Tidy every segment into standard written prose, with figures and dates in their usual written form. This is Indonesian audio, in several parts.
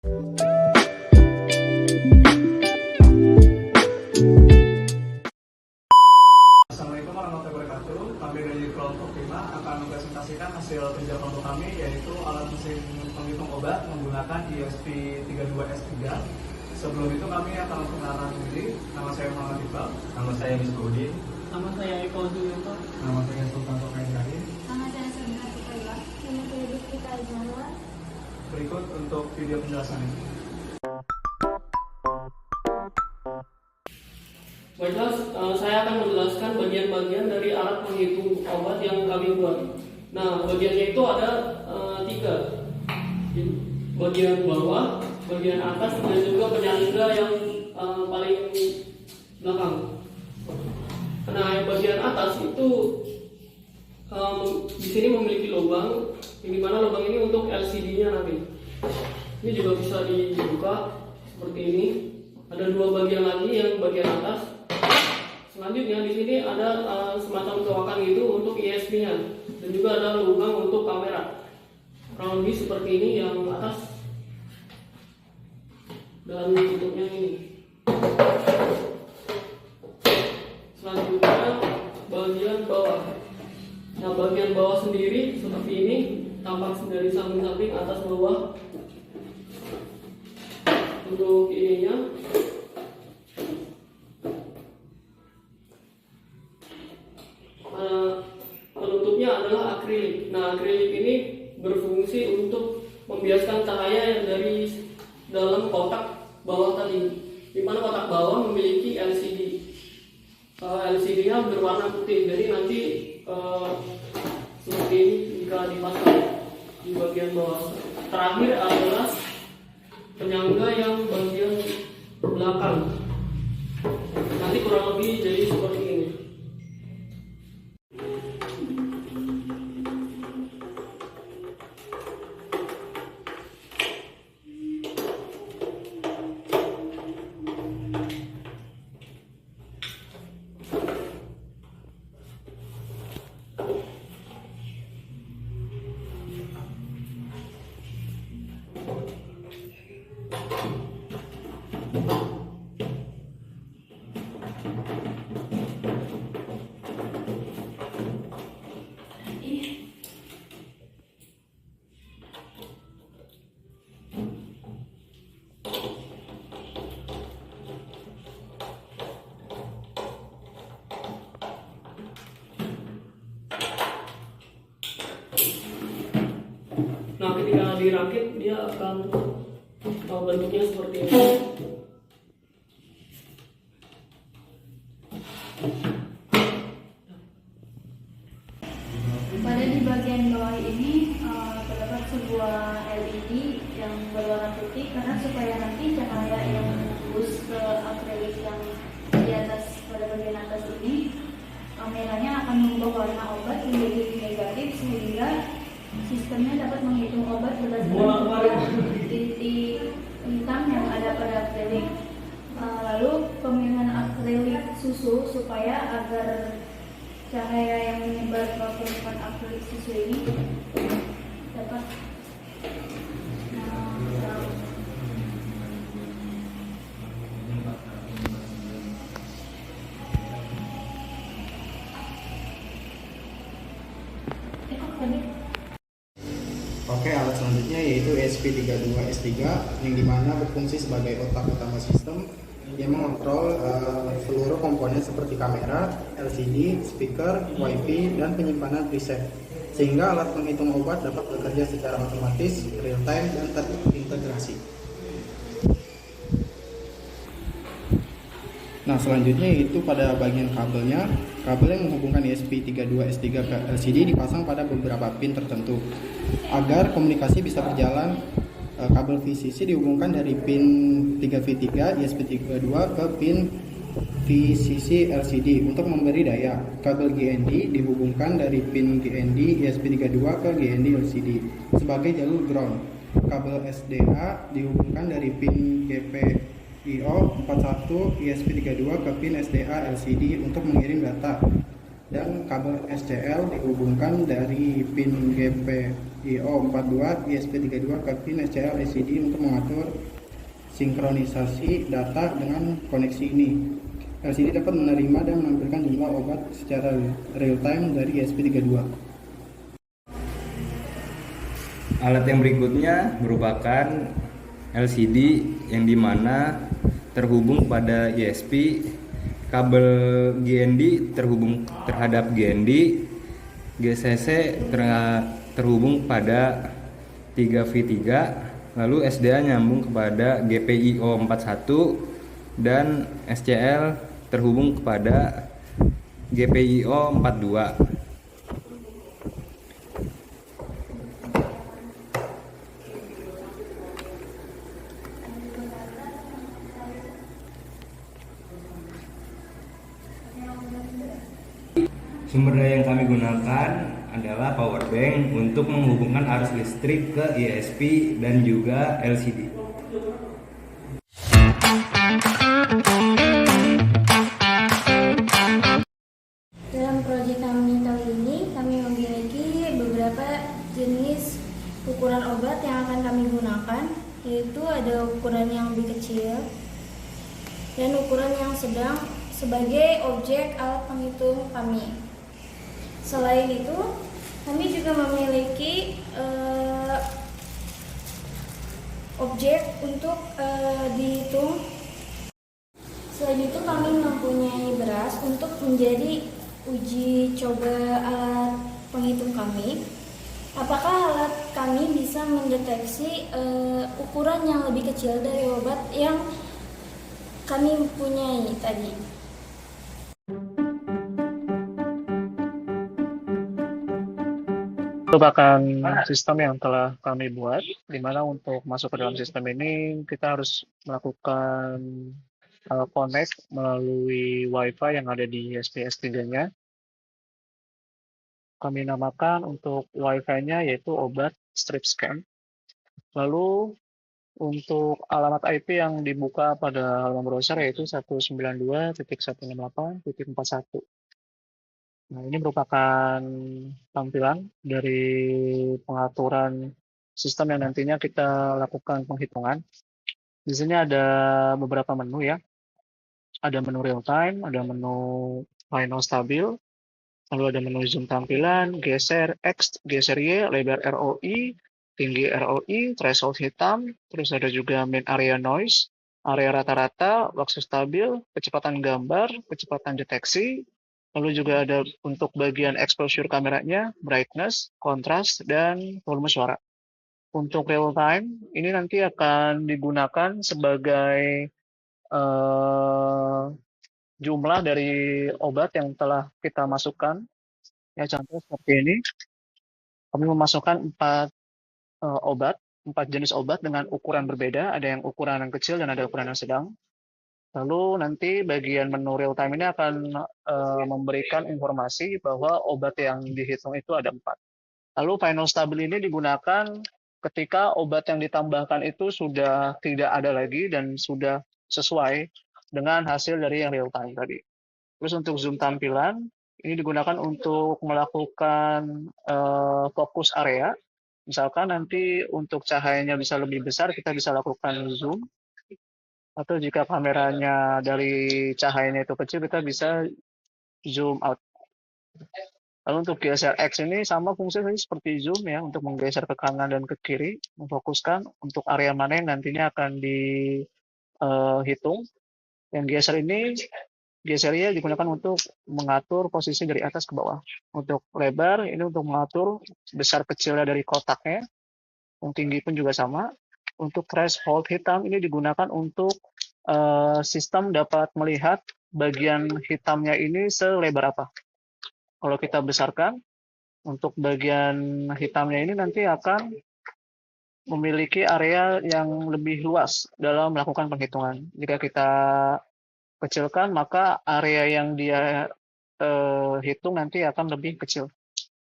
Assalamualaikum warahmatullahi wabarakatuh. Kami dari kelompok 5 akan mempresentasikan hasil kerja kelompok kami, yaitu alat mesin penghitung obat menggunakan ESP32S3. Sebelum itu kami akan memperkenalkan diri. Nama saya Muhammad Iqbal. Nama saya Misbudin. Nama saya Eko Julianto. Nama saya Sultan Tokaidari. Nama saya Sabina Tukailah. Nama saya Dikita Izara. Berikut untuk video penjelasannya. Baiklah, saya akan menjelaskan bagian-bagian dari alat penghitung obat yang kami buat. Nah, bagiannya itu ada 3. Bagian bawah, bagian atas, dan juga penyangga yang paling belakang. Nah, yang bagian atas itu di sini memiliki lubang, yang dimana lubang ini untuk LCD-nya nanti. Ini juga bisa dibuka seperti ini. Ada 2 bagian lagi, yang bagian atas. Selanjutnya di sini ada semacam coakan gitu untuk ESP-nya, dan juga ada lubang untuk kamera. Kurang lebih seperti ini yang atas, dan tutupnya ini. Selanjutnya bagian bawah. Nah, bagian bawah sendiri seperti ini, tampak dari samping-samping, atas bawah. Untuk ininya, penutupnya adalah akrilik. Nah, akrilik ini berfungsi untuk membiaskan cahaya yang dari dalam kotak bawah tadi, di mana kotak bawah memiliki LCD. LCD-nya berwarna putih, jadi nanti seperti ini jika dipasang di bagian bawah. Terakhir adalah penyangga yang bagian belakang. Nanti kurang lebih jadi seperti ini. Nah, ketika dirakit dia akan bentuknya seperti ini. Pada di bagian bawah ini terdapat sebuah LED yang berwarna putih, karena supaya nanti cahaya yang menembus ke akrilik yang di atas, pada bagian atas ini, kameranya akan mengubah warna obat menjadi negatif, sehingga sistemnya dapat menghitung obat berdasarkan titik hitam yang ada pada akrilik. Lalu pemilihan akrilik susu supaya agar cahaya yang menyebar ke permukaan akrilik susu ini dapat Oke, alat selanjutnya yaitu ESP32S3, yang dimana berfungsi sebagai otak utama sistem yang mengontrol seluruh komponen seperti kamera, LCD, speaker, WiFi, dan penyimpanan preset, sehingga alat penghitung obat dapat bekerja secara otomatis, real time, dan terintegrasi. Nah, selanjutnya yaitu pada bagian kabelnya. Kabel yang menghubungkan ESP32S3 ke LCD dipasang pada beberapa pin tertentu. Agar komunikasi bisa berjalan, kabel VCC dihubungkan dari pin 3V3 ESP32 ke pin VCC LCD untuk memberi daya. Kabel GND dihubungkan dari pin GND ESP32 ke GND LCD sebagai jalur ground. Kabel SDA dihubungkan dari pin GPIO 41 ESP32 ke pin SDA LCD untuk mengirim data. dan kabel SCL dihubungkan dari pin GPIO42 ISP32 ke pin SCL LCD untuk mengatur sinkronisasi data dengan koneksi ini. LCD dapat menerima dan menampilkan jumlah obat secara real time dari ISP32. Alat yang berikutnya merupakan LCD yang dimana terhubung pada ISP, kabel GND terhubung terhadap GND, GCC terhubung pada 3V3, lalu SDA nyambung kepada GPIO41 dan SCL terhubung kepada GPIO42. Sumber daya yang kami gunakan adalah power bank untuk menghubungkan arus listrik ke ISP dan juga LCD. Dalam proyek kami kali ini, kami memiliki beberapa jenis ukuran obat yang akan kami gunakan, yaitu ada ukuran yang lebih kecil dan ukuran yang sedang sebagai objek alat penghitung kami. Selain itu, kami juga memiliki objek untuk dihitung. Selain itu, kami mempunyai beras untuk menjadi uji coba alat penghitung kami. Apakah alat kami bisa mendeteksi ukuran yang lebih kecil dari obat yang kami punyai tadi? Merupakan sistem yang telah kami buat, di mana untuk masuk ke dalam sistem ini kita harus melakukan connect melalui WiFi yang ada di SPS3-nya. Kami namakan untuk WiFi-nya yaitu obat strip scan. Lalu untuk alamat IP yang dibuka pada halaman browser yaitu 192.168.41. Nah, ini merupakan tampilan dari pengaturan sistem yang nantinya kita lakukan penghitungan. Di sini ada beberapa menu ya. Ada menu real time, ada menu final stabil, lalu ada menu zoom tampilan, geser X, geser Y, lebar ROI, tinggi ROI, threshold hitam, terus ada juga main area noise, area rata-rata, waktu stabil, kecepatan gambar, kecepatan deteksi, lalu juga ada untuk bagian exposure kameranya, brightness, kontras, dan volume suara. Untuk real time, ini nanti akan digunakan sebagai jumlah dari obat yang telah kita masukkan. Ya, contoh seperti ini. Kami memasukkan 4 jenis obat dengan ukuran berbeda. Ada yang ukuran yang kecil dan ada ukuran yang sedang. Lalu nanti bagian menu real time ini akan memberikan informasi bahwa obat yang dihitung itu ada 4. Lalu final stabil ini digunakan ketika obat yang ditambahkan itu sudah tidak ada lagi dan sudah sesuai dengan hasil dari yang real time tadi. Terus untuk zoom tampilan, ini digunakan untuk melakukan fokus area. Misalkan nanti untuk cahayanya bisa lebih besar, kita bisa lakukan zoom. Atau jika kameranya dari cahayanya itu kecil, kita bisa zoom out. Lalu untuk geser X ini sama fungsinya seperti zoom ya, untuk menggeser ke kanan dan ke kiri, memfokuskan untuk area mana yang nantinya akan dihitung. Yang geser ini, gesernya digunakan untuk mengatur posisi dari atas ke bawah. Untuk lebar, ini untuk mengatur besar kecilnya dari kotaknya. Yang tinggi pun juga sama. Untuk threshold hitam ini digunakan untuk sistem dapat melihat bagian hitamnya ini selebar apa. Kalau kita besarkan, untuk bagian hitamnya ini nanti akan memiliki area yang lebih luas dalam melakukan penghitungan. Jika kita kecilkan, maka area yang dia hitung nanti akan lebih kecil.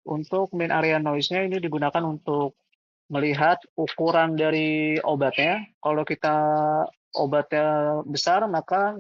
Untuk main area noise-nya ini digunakan untuk melihat ukuran dari obatnya. Kalau kita obatnya besar, maka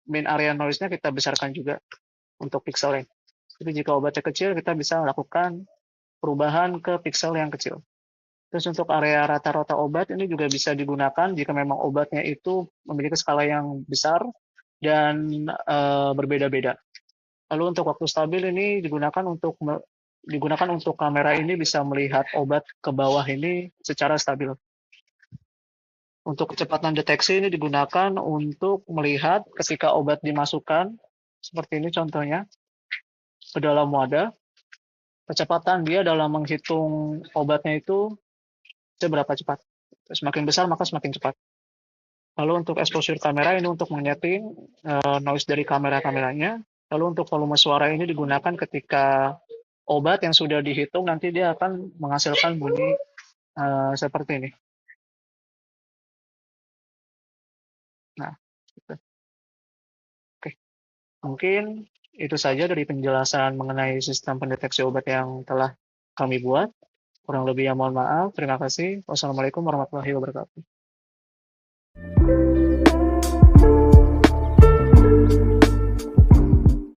main area noise-nya kita besarkan juga untuk pixelnya. Jadi jika obatnya kecil, kita bisa melakukan perubahan ke piksel yang kecil. Terus untuk area rata-rata obat ini juga bisa digunakan jika memang obatnya itu memiliki skala yang besar dan berbeda-beda. Lalu untuk waktu stabil ini digunakan untuk kamera ini bisa melihat obat ke bawah ini secara stabil. Untuk kecepatan deteksi ini digunakan untuk melihat ketika obat dimasukkan, seperti ini contohnya, ke dalam wadah, kecepatan dia dalam menghitung obatnya itu seberapa cepat. Semakin besar maka semakin cepat. Lalu untuk exposure kamera ini untuk menyeting noise dari kamera-kameranya. Lalu untuk volume suara ini digunakan ketika obat yang sudah dihitung nanti dia akan menghasilkan bunyi seperti ini. Nah, gitu. Oke. Mungkin itu saja dari penjelasan mengenai sistem pendeteksi obat yang telah kami buat. Kurang lebih mohon maaf. Terima kasih. Wassalamualaikum warahmatullahi wabarakatuh.